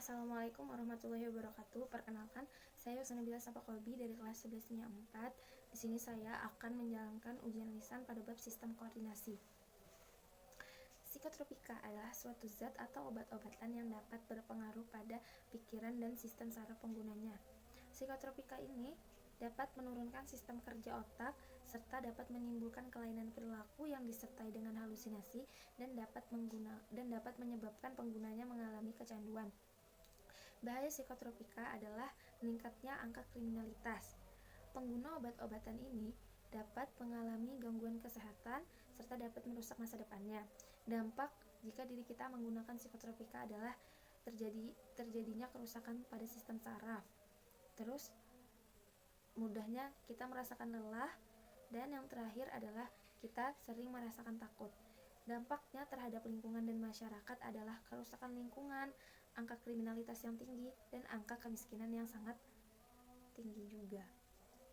Assalamualaikum warahmatullahi wabarakatuh. Perkenalkan, saya Husnabila Sapakolbi dari kelas 11 4. Di sini saya akan menjalankan ujian lisan pada bab sistem koordinasi. Psikotropika adalah suatu zat atau obat-obatan yang dapat berpengaruh pada pikiran dan sistem saraf penggunanya. Psikotropika ini dapat menurunkan sistem kerja otak serta dapat menimbulkan kelainan perilaku yang disertai dengan halusinasi dan dapat menyebabkan penggunanya mengalami kecanduan. Bahaya psikotropika adalah meningkatnya angka kriminalitas. Pengguna obat-obatan ini dapat mengalami gangguan kesehatan serta dapat merusak masa depannya. Dampak jika diri kita menggunakan psikotropika adalah terjadinya kerusakan pada sistem saraf. Terus mudahnya kita merasakan lelah, dan yang terakhir adalah kita sering merasakan takut. Dampaknya terhadap lingkungan dan masyarakat adalah kerusakan lingkungan, angka kriminalitas yang tinggi, dan angka kemiskinan yang sangat tinggi juga.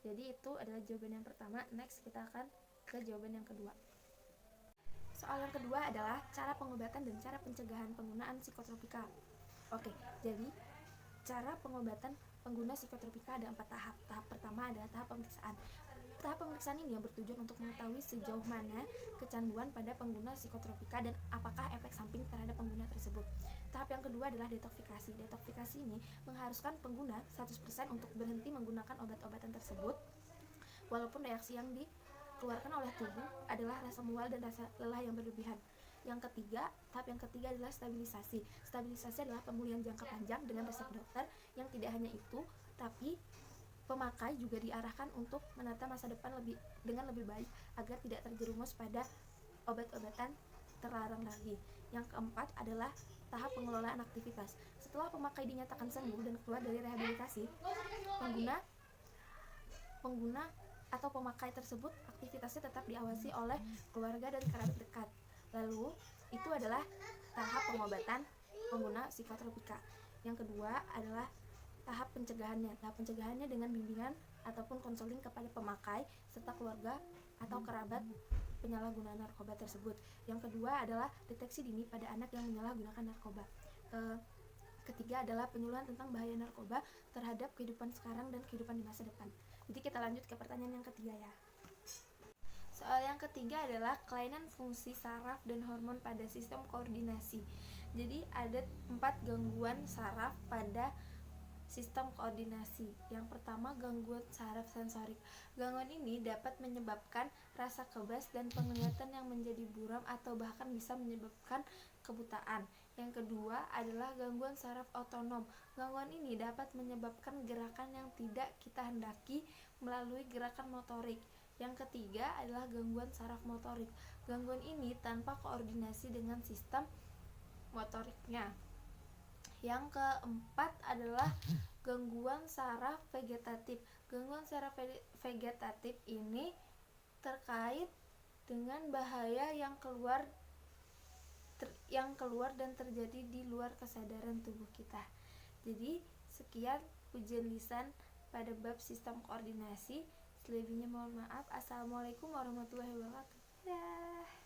Jadi itu adalah jawaban yang pertama. Next kita akan ke jawaban yang kedua. Soal yang kedua adalah cara pengobatan dan cara pencegahan penggunaan psikotropika. Oke, jadi cara pengobatan pengguna psikotropika ada 4 tahap. Tahap pertama adalah tahap pemeriksaan. Tahap pemeriksaan ini yang bertujuan untuk mengetahui sejauh mana kecanduan pada pengguna psikotropika dan apakah efek samping terhadap pengguna tersebut. Tahap yang kedua adalah detoksifikasi. Detoksifikasi ini mengharuskan pengguna 100% untuk berhenti menggunakan obat-obatan tersebut, walaupun reaksi yang dikeluarkan oleh tubuh adalah rasa mual dan rasa lelah yang berlebihan. Tahap yang ketiga adalah stabilisasi. Stabilisasi adalah pemulihan jangka panjang dengan resep dokter. Yang tidak hanya itu, tapi pemakai juga diarahkan untuk menata masa depan dengan lebih baik agar tidak terjerumus pada obat-obatan terlarang lagi. Yang keempat adalah tahap pengelolaan aktivitas. Setelah pemakai dinyatakan sembuh dan keluar dari rehabilitasi, pengguna atau pemakai tersebut aktivitasnya tetap diawasi oleh keluarga dan kerabat dekat. Lalu itu adalah tahap pengobatan pengguna psikotropika. Yang kedua adalah tahap pencegahannya. Tahap pencegahannya dengan bimbingan ataupun konseling kepada pemakai serta keluarga atau kerabat penyalahguna narkoba tersebut. Yang kedua adalah deteksi dini pada anak yang menyalahgunakan narkoba. Ketiga adalah penyuluhan tentang bahaya narkoba terhadap kehidupan sekarang dan kehidupan di masa depan. Jadi kita lanjut ke pertanyaan yang ketiga ya. Soal yang ketiga adalah kelainan fungsi saraf dan hormon pada sistem koordinasi. Jadi ada 4 gangguan saraf pada sistem koordinasi. Yang pertama, gangguan saraf sensorik. Gangguan ini dapat menyebabkan rasa kebas dan penglihatan yang menjadi buram atau bahkan bisa menyebabkan kebutaan. Yang kedua adalah gangguan saraf otonom. Gangguan ini dapat menyebabkan gerakan yang tidak kita hendaki melalui gerakan motorik. Yang ketiga adalah gangguan saraf motorik. Gangguan ini tanpa koordinasi dengan sistem motoriknya. Yang keempat adalah gangguan saraf vegetatif. Gangguan saraf vegetatif ini terkait dengan bahaya yang keluar dan terjadi di luar kesadaran tubuh kita. Jadi sekian ujian lisan pada bab sistem koordinasi. Selebihnya mohon maaf. Assalamualaikum warahmatullahi wabarakatuh.